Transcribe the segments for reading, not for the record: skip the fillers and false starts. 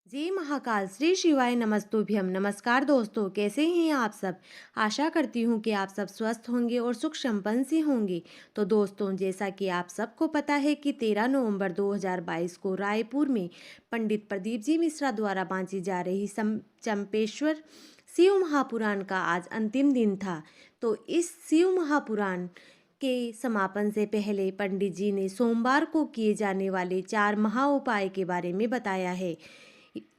जय महाकाल श्री शिवाय नमस्तुभ्यम। नमस्कार दोस्तों, कैसे हैं आप सब। आशा करती हूँ कि आप सब स्वस्थ होंगे और सुख संपन्न से होंगे। तो दोस्तों, जैसा कि आप सबको पता है कि 13 नवंबर 2022 को रायपुर में पंडित प्रदीप जी मिश्रा द्वारा बांची जा रही चंपेश्वर शिव महापुराण का आज अंतिम दिन था। तो इस शिव महापुराण के समापन से पहले पंडित जी ने सोमवार को किए जाने वाले 4 महा उपाय के बारे में बताया है।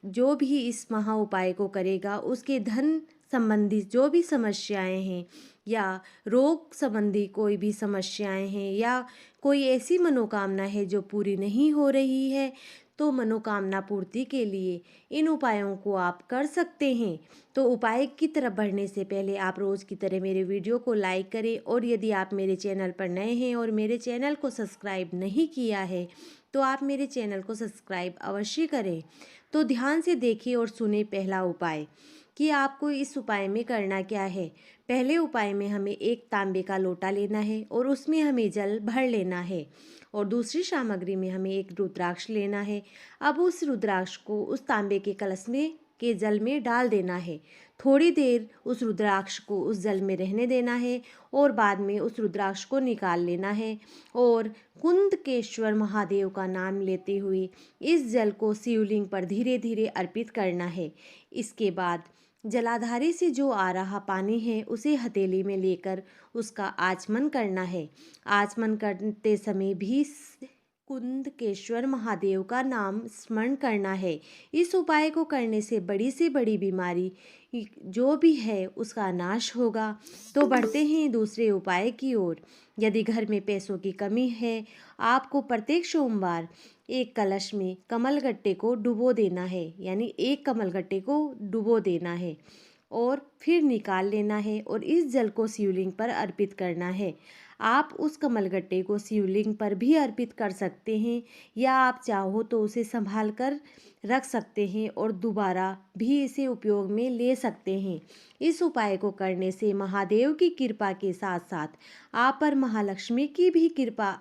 जो भी इस महा उपाय को करेगा उसके धन संबंधी जो भी समस्याएं हैं या रोग संबंधी कोई भी समस्याएं हैं या कोई ऐसी मनोकामना है जो पूरी नहीं हो रही है, तो मनोकामना पूर्ति के लिए इन उपायों को आप कर सकते हैं। तो उपाय की तरफ बढ़ने से पहले आप रोज़ की तरह मेरे वीडियो को लाइक करें, और यदि आप मेरे चैनल पर नए हैं और मेरे चैनल को सब्सक्राइब नहीं किया है तो आप मेरे चैनल को सब्सक्राइब अवश्य करें। तो ध्यान से देखिए और सुने पहला उपाय कि आपको इस उपाय में करना क्या है। पहले उपाय में हमें एक तांबे का लोटा लेना है और उसमें हमें जल भर लेना है, और दूसरी सामग्री में हमें एक रुद्राक्ष लेना है। अब उस रुद्राक्ष को उस तांबे के कलश में के जल में डाल देना है। थोड़ी देर उस रुद्राक्ष को उस जल में रहने देना है और बाद में उस रुद्राक्ष को निकाल लेना है और कुंदकेश्वर महादेव का नाम लेते हुए इस जल को शिवलिंग पर धीरे धीरे अर्पित करना है। इसके बाद जलाधारी से जो आ रहा पानी है उसे हथेली में लेकर उसका आचमन करना है। आचमन करते समय भी कुंदकेश्वर महादेव का नाम स्मरण करना है। इस उपाय को करने से बड़ी बीमारी जो भी है उसका नाश होगा। तो बढ़ते हैं दूसरे उपाय की ओर। यदि घर में पैसों की कमी है, आपको प्रत्येक सोमवार एक कलश में कमलगट्टे को डुबो देना है, यानी एक कमलगट्टे को डुबो देना है और फिर निकाल लेना है और इस जल को शिवलिंग पर अर्पित करना है। आप उस कमलगट्टे को शिवलिंग पर भी अर्पित कर सकते हैं या आप चाहो तो उसे संभाल कर रख सकते हैं और दोबारा भी इसे उपयोग में ले सकते हैं। इस उपाय को करने से महादेव की कृपा के साथ साथ आप पर महालक्ष्मी की भी कृपा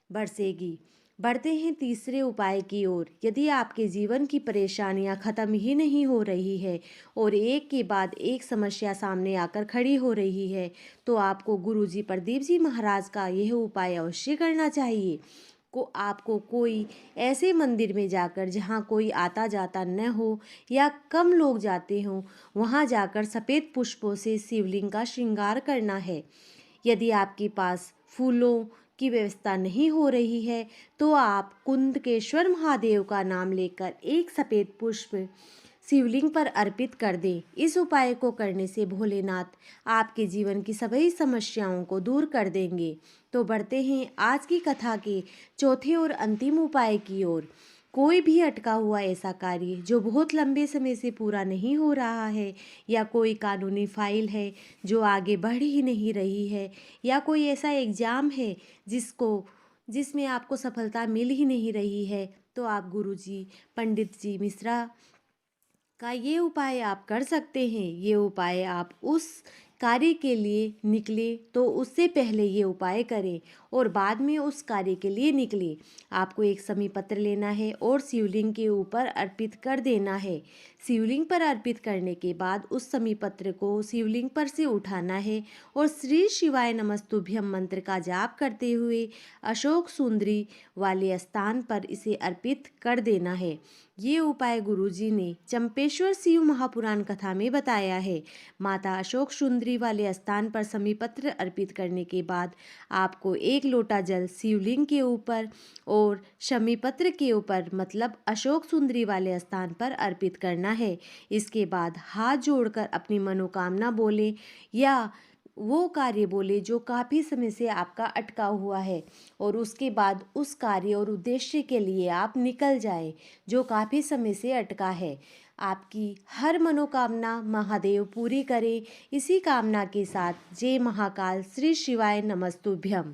बरसेगी। बढ़ते हैं तीसरे उपाय की ओर। यदि आपके जीवन की परेशानियां खत्म ही नहीं हो रही है और एक के बाद एक समस्या सामने आकर खड़ी हो रही है, तो आपको गुरुजी प्रदीप जी महाराज का यह उपाय अवश्य करना चाहिए। आपको कोई ऐसे मंदिर में जाकर जहाँ कोई आता जाता न हो या कम लोग जाते हों, वहाँ जाकर सफ़ेद पुष्पों से शिवलिंग का श्रृंगार करना है। यदि आपके पास फूलों की व्यवस्था नहीं हो रही है तो आप कुंदकेश्वर महादेव का नाम लेकर एक सफ़ेद पुष्प शिवलिंग पर अर्पित कर दें। इस उपाय को करने से भोलेनाथ आपके जीवन की सभी समस्याओं को दूर कर देंगे। तो बढ़ते हैं आज की कथा के चौथे और अंतिम उपाय की ओर। कोई भी अटका हुआ ऐसा कार्य जो बहुत लंबे समय से पूरा नहीं हो रहा है, या कोई कानूनी फाइल है जो आगे बढ़ ही नहीं रही है, या कोई ऐसा एग्ज़ाम है जिसमें आपको सफलता मिल ही नहीं रही है, तो आप गुरुजी पंडित जी मिश्रा का ये उपाय आप कर सकते हैं। ये उपाय आप उस कार्य के लिए निकले तो उससे पहले ये उपाय करें और बाद में उस कार्य के लिए निकले। आपको एक समी पत्र लेना है और शिवलिंग के ऊपर अर्पित कर देना है। शिवलिंग पर अर्पित करने के बाद उस समी पत्र को शिवलिंग पर से उठाना है और श्री शिवाय नमस्तुभ्यम मंत्र का जाप करते हुए अशोक सुंदरी वाले स्थान पर इसे अर्पित कर देना है। ये उपाय गुरुजी ने चंपेश्वर शिव महापुराण कथा में बताया है। माता अशोक सुंदरी वाले स्थान पर समीपत्र अर्पित करने के बाद आपको एक लोटा जल शिवलिंग के ऊपर और शमीपत्र के ऊपर मतलब अशोक सुंदरी वाले स्थान पर अर्पित करना है। इसके बाद हाथ जोड़कर अपनी मनोकामना बोले या वो कार्य बोले जो काफ़ी समय से आपका अटका हुआ है, और उसके बाद उस कार्य और उद्देश्य के लिए आप निकल जाए जो काफ़ी समय से अटका है। आपकी हर मनोकामना महादेव पूरी करे। इसी कामना के साथ जय महाकाल श्री शिवाय नमस्तुभ्यम।